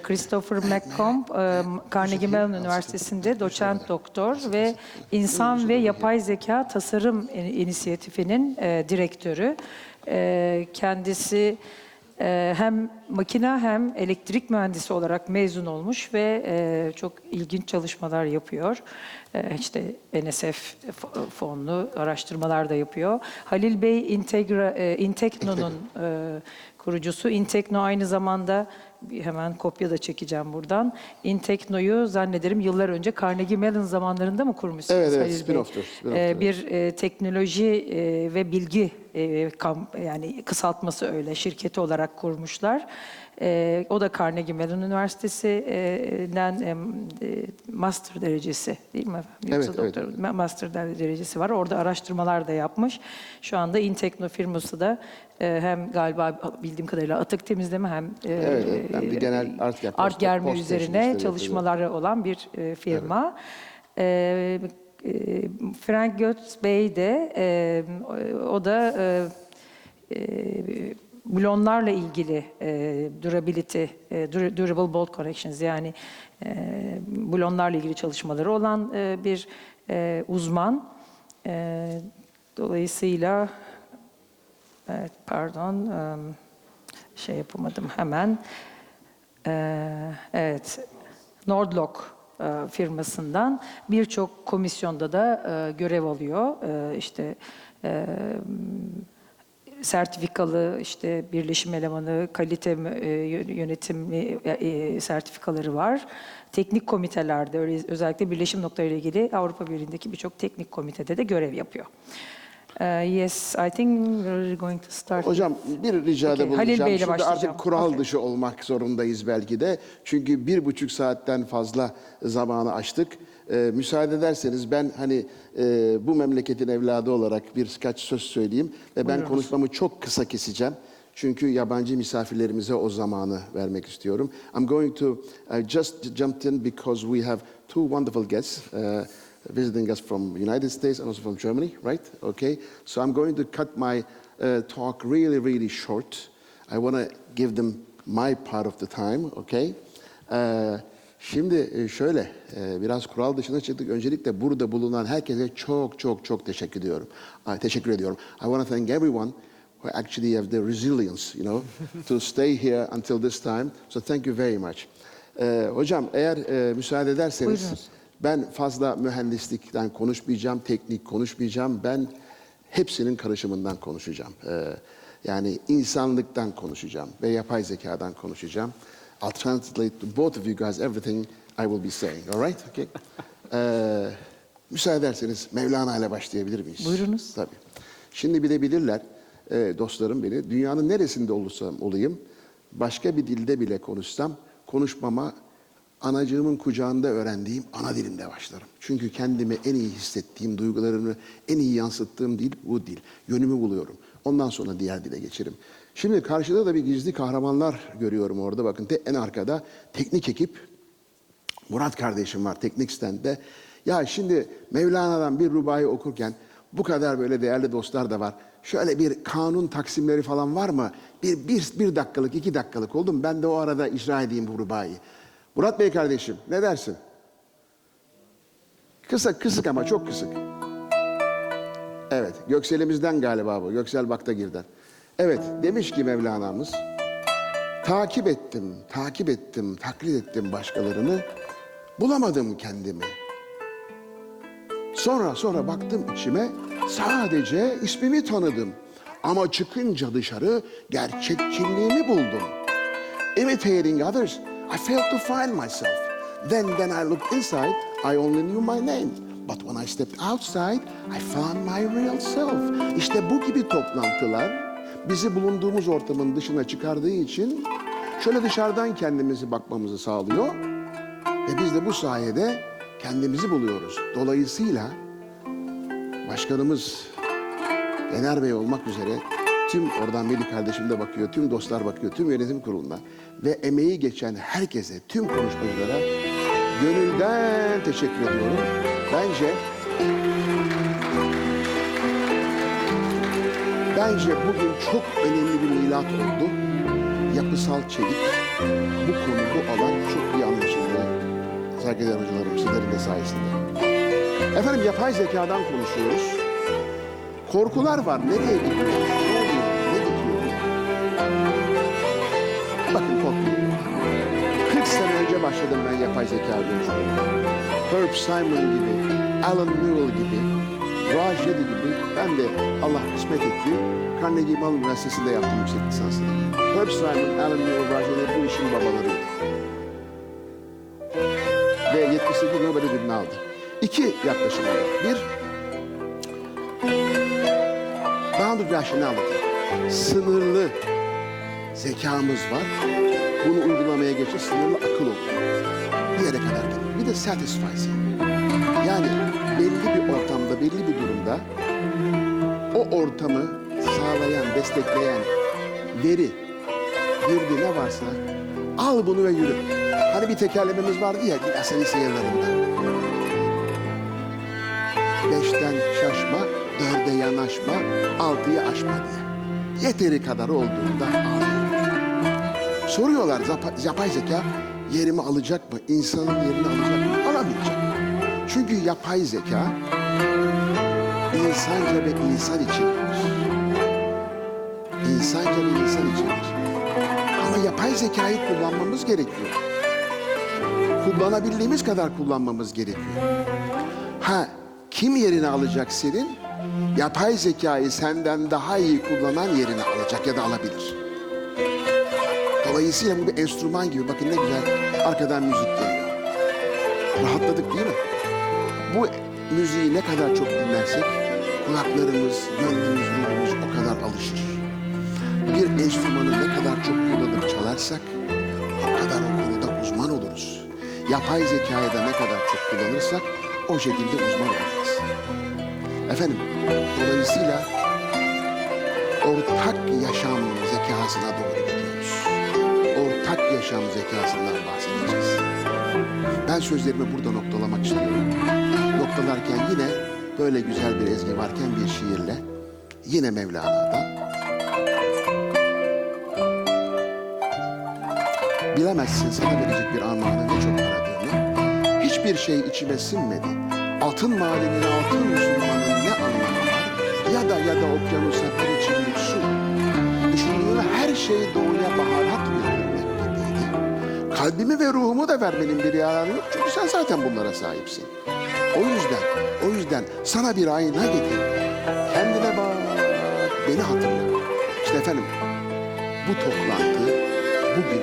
Christopher McCOMB, Carnegie Mellon Üniversitesi'nde doçent doktor ve İnsan ve Yapay Zeka Tasarım İnisiyatifi'nin direktörü. Kendisi hem makine hem elektrik mühendisi olarak mezun olmuş ve çok ilginç çalışmalar yapıyor. İşte NSF fonlu araştırmalar da yapıyor. Halil Bey INTEKNO'nun kurucusu. INTEKNO aynı zamanda, hemen kopya da çekeceğim buradan. INTEKNO'yu zannederim yıllar önce Carnegie Mellon zamanlarında mı kurmuşsunuz? Evet, Halil Bey? spin-off'tur. Bir teknoloji ve bilgi yani kısaltması öyle şirketi olarak kurmuşlar. O da Carnegie Mellon Üniversitesi'nden master derecesi değil mi efendim? Evet, Evet. Master derecesi var. Orada araştırmalar da yapmış. Şu anda INTEKNO firması da hem galiba bildiğim kadarıyla atık temizleme hem ben bir genel art germe üzerine çalışmaları olan bir firma. Evet. Frank Götz Bey de o da blonlarla ilgili durable bolt corrections yani blonlarla ilgili çalışmaları olan bir uzman. Dolayısıyla evet, pardon şey yapamadım hemen. Evet, Nordlock firmasından birçok komisyonda da görev alıyor. İşte sertifikalı işte birleşim elemanı, kalite yönetimi sertifikaları var. Teknik komitelerde özellikle birleşim noktalarıyla ilgili Avrupa Birliği'ndeki birçok teknik komitede de görev yapıyor. Yes, I think we're going to start. Hocam bir ricada bulunacağım. Halil Bey'le Şimdi başlayacağım. artık kural dışı olmak zorundayız belki de. Çünkü 1,5 saatten fazla zamanı aştık. Müsaade ederseniz ben hani bu memleketin evladı olarak birkaç söz söyleyeyim. Ve ben konuşmamı çok kısa keseceğim. Çünkü yabancı misafirlerimize o zamanı vermek istiyorum. I'm going to just jump in because we have two wonderful guests. Visiting us from the United States and also from Germany, right? Okay, so I'm going to cut my talk really short. I want to give them my part of the time, okay? Şimdi şöyle, biraz kural dışına çıktık. Öncelikle burada bulunan herkese çok teşekkür ediyorum. Teşekkür ediyorum. I want to thank everyone who actually have the resilience, you know, to stay here until this time. So thank you very much. Hocam eğer müsaade ederseniz... Buyurunuz. Ben fazla mühendislikten konuşmayacağım, teknik konuşmayacağım. Ben hepsinin karışımından konuşacağım. Yani insanlıktan konuşacağım ve yapay zekadan konuşacağım. I'll translate to both of you guys everything I will be saying. All right? Okay. Müsaade ederseniz Mevlana ile başlayabilir miyiz? Buyurunuz. Tabii. Şimdi bilirler dostlarım beni. Dünyanın neresinde olursam olayım, başka bir dilde bile konuşsam, konuşmama anacığımın kucağında öğrendiğim ana dilimde başlarım. Çünkü kendimi en iyi hissettiğim, duygularımı en iyi yansıttığım dil bu dil. Yönümü buluyorum. Ondan sonra diğer dile geçerim. Şimdi karşıda da bir gizli kahramanlar görüyorum orada. Bakın en arkada teknik ekip. Murat kardeşim var teknik stand'de. Ya şimdi Mevlana'dan bir rubayı okurken bu kadar böyle değerli dostlar da var. Şöyle bir kanun taksimleri falan var mı? Bir dakikalık, 2 dakikalık oldu mu? Ben de o arada icra edeyim bu rubayı. Murat Bey kardeşim, ne dersin? Kısık ama çok kısık. Evet, Göksel'imizden galiba bu. Göksel Baktagir'den. Evet, demiş ki Mevlana'mız, takip ettim, taklit ettim başkalarını, bulamadım kendimi. Sonra baktım içime, sadece ismimi tanıdım. Ama çıkınca dışarı gerçek kimliğimi buldum. Imitating others, I failed to find myself. Then I looked inside, I only knew my name. But when I stepped outside, I found my real self. İşte bu gibi toplantılar bizi bulunduğumuz ortamın dışına çıkardığı için şöyle dışarıdan kendimizi bakmamızı sağlıyor. Ve biz de bu sayede kendimizi buluyoruz. Dolayısıyla başkanımız Yener Bey olmak üzere tüm oradan Melih kardeşim de bakıyor, tüm dostlar bakıyor, tüm yönetim kuruluna ve emeği geçen herkese, tüm konuşmacılara gönülden teşekkür ediyorum. Bence bugün çok önemli bir milat oldu. yapısal çelik, bu konu, bu alan çok iyi anlaşıldı. Saygıdeğer hocalarım, sizlerin de sayesinde. Efendim yapay zekadan konuşuyoruz. Korkular var. Nereye gidiyoruz? Ne oluyor? Ne bitiyor? Bakın korkmayın. 40 sene önce başladım ben yapay zeka konuşmaya. Herb Simon gibi, Alan Newell gibi, Raj Reddy gibi ben de Allah kısmet etti. Carnegie Mellon Üniversitesi'nde yaptım yüksek lisansını. Herb Simon, Alan Newell, Raj Reddy bu işin babalarıydı. Ve 78 Nobel ödülünü aldı. İki yaklaşım var. Bir, daha bir aşını anlatayım. Sınırlı zekamız var. Bunu uygulamaya geçir, sınırlı akıl olur. Bir yere kadar gelir. Bir de satisfies. Yani belli bir ortamda, belli bir durumda o ortamı sağlayan, destekleyen veri, girdi ne varsa al bunu ve yürü. Hani bir tekerlememiz vardı ya, Asali seyirlerinde. 5'ten şaşma, 4'e yanaşma, 6'yı aşma diye. Yeteri kadar olduğunda al. Soruyorlar yapay zeka yerimi alacak mı? İnsanın yerini alacak mı? Alamayacak. Çünkü yapay zeka insanca ve insan içindir. İnsanca ve insan içindir. Ama yapay zekayı kullanmamız gerekiyor. Kullanabildiğimiz kadar kullanmamız gerekiyor. Ha, kim yerini alacak senin? Yapay zekayı senden daha iyi kullanan yerini alacak ya da alabilir. Dolayısıyla bu bir enstrüman gibi. Bakın ne güzel arkadan müzik geliyor. Rahatladık değil mi? Bu müziği ne kadar çok dinlersek kulaklarımız, gönlümüz, ruhumuz o kadar alışır. Bir enstrümanı ne kadar çok kullanıp çalarsak o kadar o konuda uzman oluruz. Yapay zekayı da ne kadar çok kullanırsak o şekilde uzman olacağız. Efendim, dolayısıyla ortak yaşam zekasına doğru gidiyoruz. Ortak yaşam zekasından bahsedeceğiz. Ben sözlerimi burada noktalamak istiyorum. Noktalarken yine böyle güzel bir ezgi varken bir şiirle, yine Mevlana'dan. Bilemezsin sana verecek bir armağanı ne çok aradığını. Hiçbir şey içime sinmedi. Altın madenine altın Müslümanın ne anlamı var? Ya da okyanusa bir içimlik su. Düşündüğün her şey doğuya baharat götürmek gibiydi. Kalbimi ve ruhumu da vermenin bir yararı yok. Çünkü sen zaten bunlara sahipsin. O yüzden sana bir ayna getir. Kendine bak, beni hatırla. İşte efendim, bu toplantı, bugün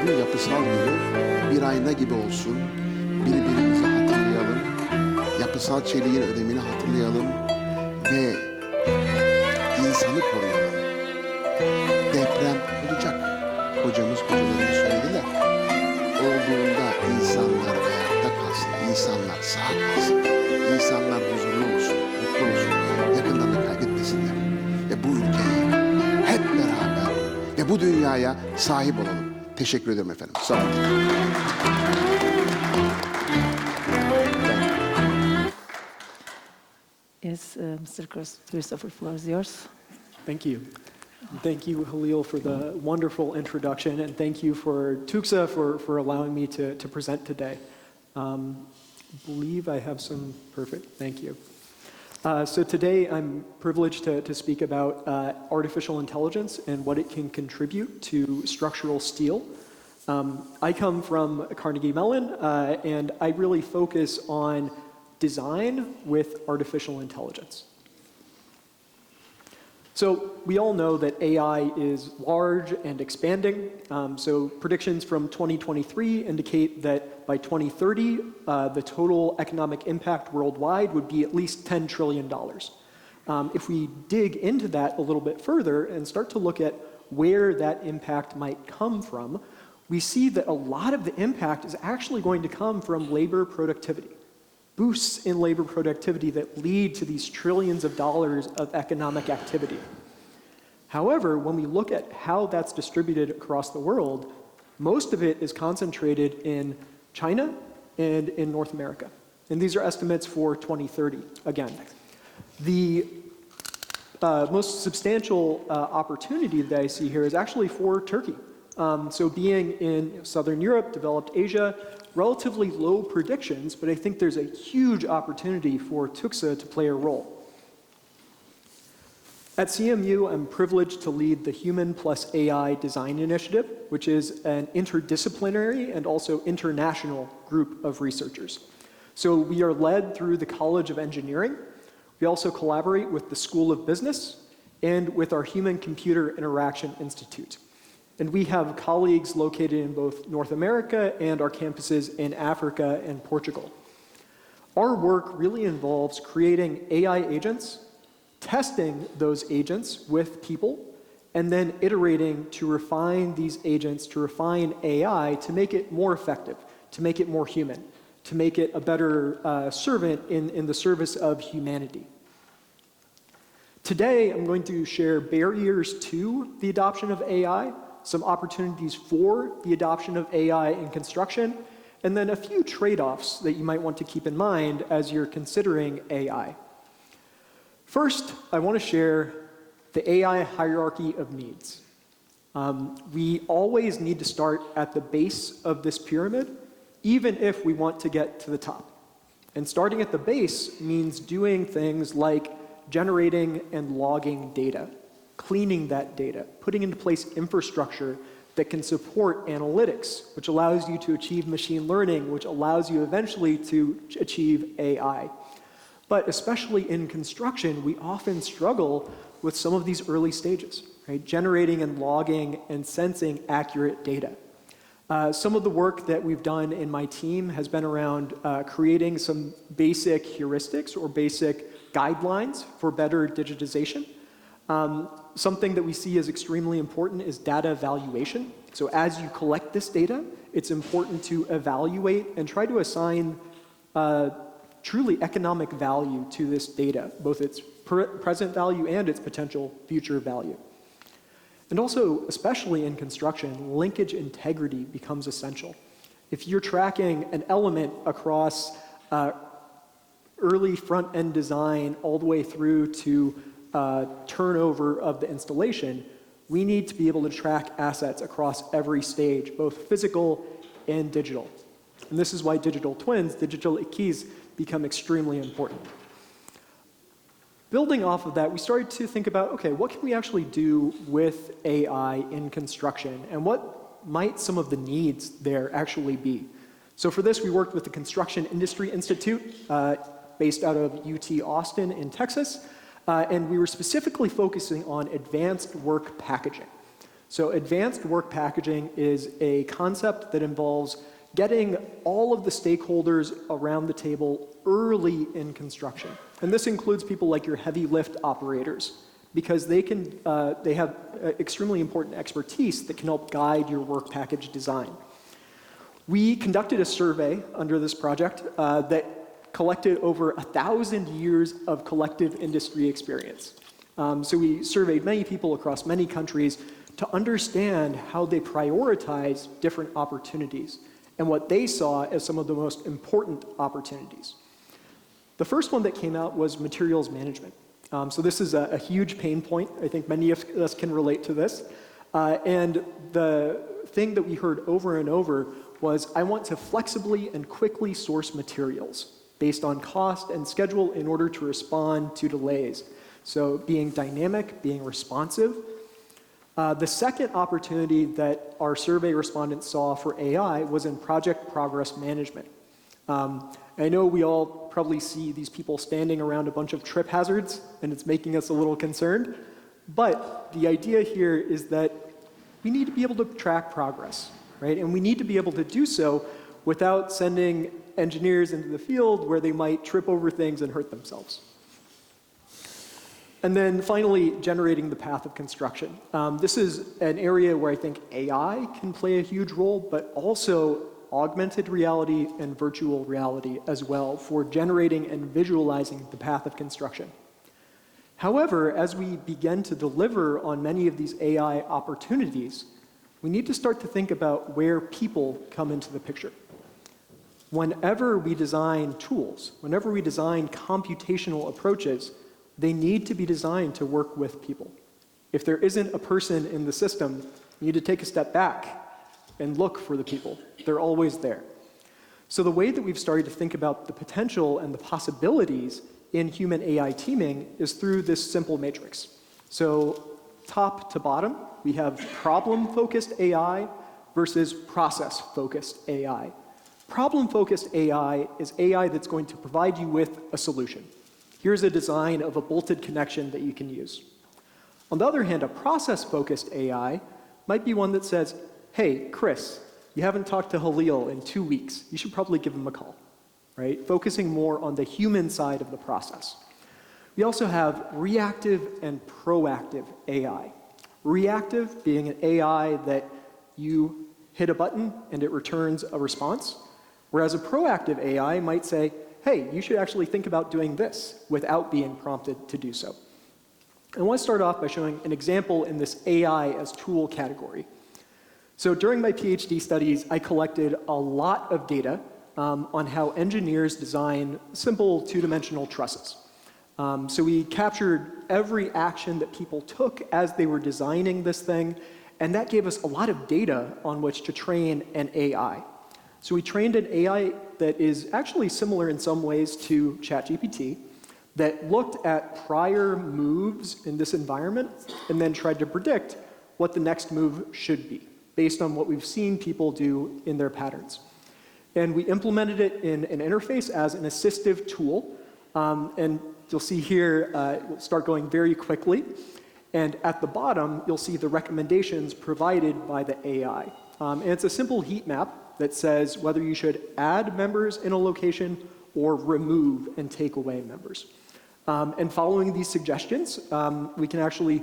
bu yapısal günü bir ayna gibi olsun. Birbirimizi hatırlayalım. Yapısal çeliğin önemini hatırlayalım. Ve insanı koruyalım. Deprem olacak. Hocalarımız söylediler. Olduğunda insanlar ayakta kalsın. İnsanlar sağ kalsın. İnsanlar huzurlu olsun, mutlu olsun. Yakınlarını kaybetmesinler. Ve bu ülkeye hep beraber ve bu dünyaya sahip olalım. Teşekkür ederim efendim. Sağ olun. Yes, Mr. Christopher, floor is yours. Thank you. Thank you, Halil, for the wonderful introduction, and thank you for TUCSA for allowing me to present today. I believe I have some perfect, thank you. So today I'm privileged to speak about artificial intelligence and what it can contribute to structural steel. I come from Carnegie Mellon, and I really focus on design with artificial intelligence. So we all know that AI is large and expanding. So predictions from 2023 indicate that by 2030, the total economic impact worldwide would be at least $10 trillion. If we dig into that a little bit further and start to look at where that impact might come from, we see that a lot of the impact is actually going to come from labor productivity. Boosts in labor productivity that lead to these trillions of dollars of economic activity. However, when we look at how that's distributed across the world, most of it is concentrated in China and in North America. And these are estimates for 2030, again. The most substantial opportunity that I see here is actually for Turkey. So being in Southern Europe, developed Asia, relatively low predictions, but I think there's a huge opportunity for TUCSA to play a role. At CMU, I'm privileged to lead the Human Plus AI Design Initiative, which is an interdisciplinary and also international group of researchers. So we are led through the College of Engineering. We also collaborate with the School of Business and with our Human-Computer Interaction Institute. And we have colleagues located in both North America and our campuses in Africa and Portugal. Our work really involves creating AI agents, testing those agents with people, and then iterating to refine these agents, to refine AI to make it more effective, to make it more human, to make it a better servant in the service of humanity. Today, I'm going to share barriers to the adoption of AI, some opportunities for the adoption of AI in construction, and then a few trade-offs that you might want to keep in mind as you're considering AI. First, I want to share the AI hierarchy of needs. We always need to start at the base of this pyramid, even if we want to get to the top. And starting at the base means doing things like generating and logging data, cleaning that data, putting into place infrastructure that can support analytics, which allows you to achieve machine learning, which allows you eventually to achieve AI. But especially in construction, we often struggle with some of these early stages, right? Generating and logging and sensing accurate data. Some of the work that we've done in my team has been around creating some basic heuristics or basic guidelines for better digitization. Something that we see as extremely important is data evaluation. So as you collect this data, it's important to evaluate and try to assign truly economic value to this data, both its present value and its potential future value. And also, especially in construction, linkage integrity becomes essential. If you're tracking an element across early front-end design all the way through to turnover of the installation, we need to be able to track assets across every stage, both physical and digital. And this is why digital twins, digital keys, become extremely important. Building off of that, we started to think about, okay, what can we actually do with AI in construction, and what might some of the needs there actually be? So for this, we worked with the Construction Industry Institute, based out of UT Austin in Texas, and we were specifically focusing on advanced work packaging. So advanced work packaging is a concept that involves getting all of the stakeholders around the table early in construction. And this includes people like your heavy lift operators, because they have extremely important expertise that can help guide your work package design. We conducted a survey under this project that collected over 1,000 years of collective industry experience. So we surveyed many people across many countries to understand how they prioritize different opportunities and what they saw as some of the most important opportunities. The first one that came out was materials management. So this is a huge pain point. I think many of us can relate to this. And the thing that we heard over and over was, I want to flexibly and quickly source materials based on cost and schedule in order to respond to delays. So being dynamic, being responsive. The second opportunity that our survey respondents saw for AI was in project progress management. I know we all probably see these people standing around a bunch of trip hazards, and it's making us a little concerned. But the idea here is that we need to be able to track progress, right? And we need to be able to do so without sending engineers into the field where they might trip over things and hurt themselves. And then finally, generating the path of construction. This is an area where I think AI can play a huge role, but also augmented reality and virtual reality as well for generating and visualizing the path of construction. However, as we begin to deliver on many of these AI opportunities, we need to start to think about where people come into the picture. Whenever we design tools, whenever we design computational approaches, they need to be designed to work with people. If there isn't a person in the system, You need to take a step back and look for the people. They're always there. So the way that we've started to think about the potential and the possibilities in human AI teaming is through this simple matrix. So top to bottom, we have problem-focused AI versus process-focused AI. Problem-focused AI is AI that's going to provide you with a solution. Here's a design of a bolted connection that you can use. On the other hand, a process-focused AI might be one that says, hey, Chris, you haven't talked to Halil in 2 weeks. You should probably give him a call, right? Focusing more on the human side of the process. We also have reactive and proactive AI. Reactive being an AI that you hit a button and it returns a response, whereas a proactive AI might say, hey, you should actually think about doing this without being prompted to do so. I want to start off by showing an example in this AI as tool category. So during my PhD studies, I collected a lot of data on how engineers design simple two-dimensional trusses. So we captured every action that people took as they were designing this thing, and that gave us a lot of data on which to train an AI. So we trained an AI that is actually similar in some ways to ChatGPT, that looked at prior moves in this environment and then tried to predict what the next move should be, based on what we've seen people do in their patterns. And we implemented it in an interface as an assistive tool. And you'll see here, we'll start going very quickly. And at the bottom, you'll see the recommendations provided by the AI. And it's a simple heat map that says whether you should add members in a location or remove and take away members. And following these suggestions, we can actually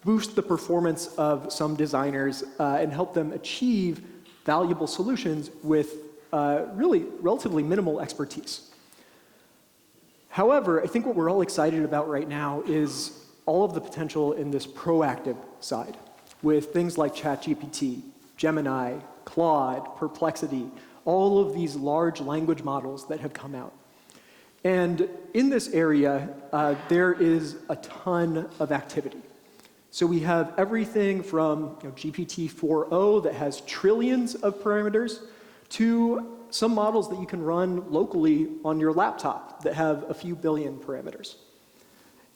boost the performance of some designers and help them achieve valuable solutions with really relatively minimal expertise. However, I think what we're all excited about right now is all of the potential in this proactive side with things like ChatGPT, Gemini, Claude, Perplexity, all of these large language models that have come out. And in this area, there is a ton of activity. So we have everything from GPT-4o that has trillions of parameters to some models that you can run locally on your laptop that have a few billion parameters.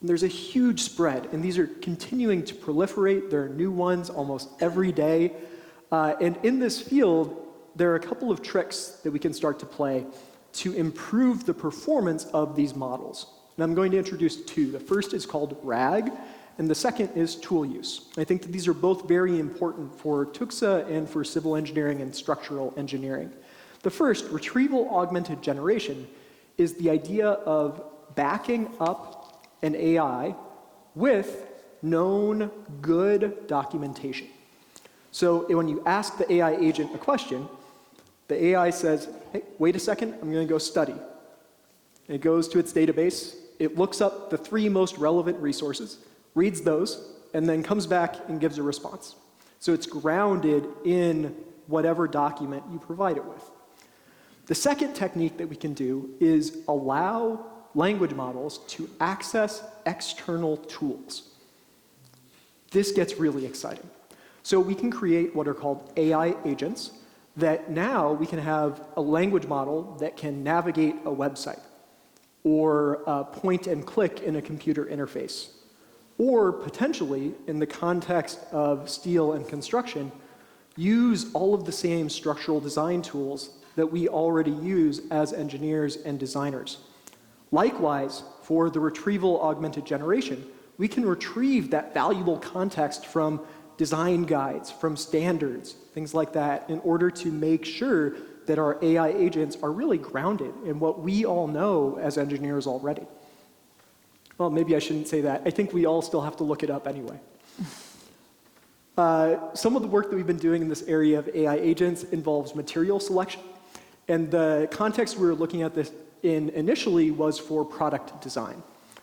And there's a huge spread, and these are continuing to proliferate. There are new ones almost every day. And in this field, there are a couple of tricks that we can start to play to improve the performance of these models. And I'm going to introduce two. The first is called RAG, and the second is tool use. I think that these are both very important for TUCSA and for civil engineering and structural engineering. The first, retrieval augmented generation, is the idea of backing up an AI with known good documentation. So when you ask the AI agent a question, the AI says, hey, wait a second, I'm going to go study. And it goes to its database, it looks up the 3 most relevant resources, reads those, and then comes back and gives a response. So it's grounded in whatever document you provide it with. The second technique that we can do is allow language models to access external tools. This gets really exciting. So we can create what are called AI agents that now we can have a language model that can navigate a website or point and click in a computer interface, or potentially, in the context of steel and construction, use all of the same structural design tools that we already use as engineers and designers. Likewise, for the retrieval augmented generation, we can retrieve that valuable context from design guides, from standards, things like that, in order to make sure that our AI agents are really grounded in what we all know as engineers already. Well, maybe I shouldn't say that. I think we all still have to look it up anyway. Some of the work that we've been doing in this area of AI agents involves material selection. And the context we were looking at this in initially was for product design.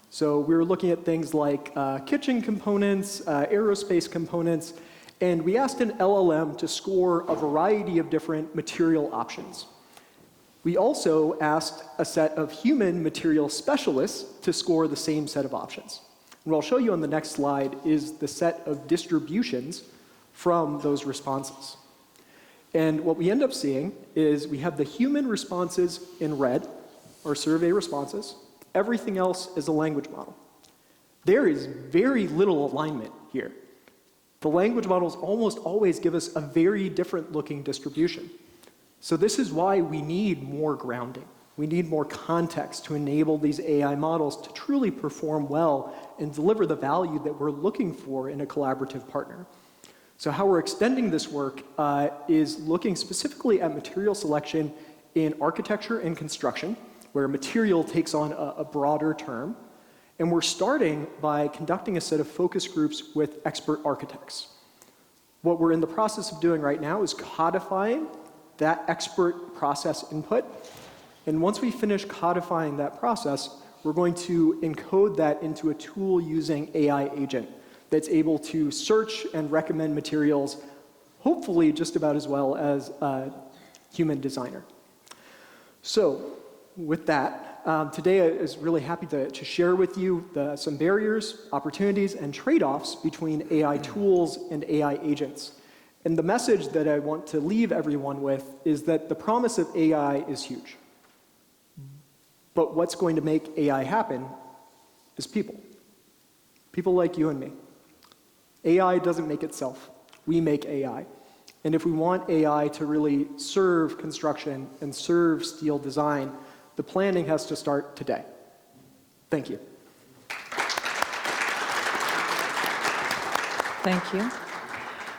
So we were looking at things like kitchen components, aerospace components, and we asked an LLM to score a variety of different material options. We also asked a set of human material specialists to score the same set of options. And what I'll show you on the next slide is the set of distributions from those responses. And what we end up seeing is we have the human responses in red, or survey responses. Everything else is a language model. There is very little alignment here. The language models almost always give us a very different looking distribution. So this is why we need more grounding. We need more context to enable these AI models to truly perform well and deliver the value that we're looking for in a collaborative partner. So how we're extending this work is looking specifically at material selection in architecture and construction, where material takes on a broader term. And we're starting by conducting a set of focus groups with expert architects. What we're in the process of doing right now is codifying that expert process input. And once we finish codifying that process, we're going to encode that into a tool using AI agent that's able to search and recommend materials, hopefully just about as well as a human designer. So with that, today I was really happy to share with you some barriers, opportunities, and trade-offs between AI tools and AI agents. And the message that I want to leave everyone with is that the promise of AI is huge. But what's going to make AI happen is people. People like you and me. AI doesn't make itself. We make AI. And if we want AI to really serve construction and serve steel design, the planning has to start today. Thank you. Thank you.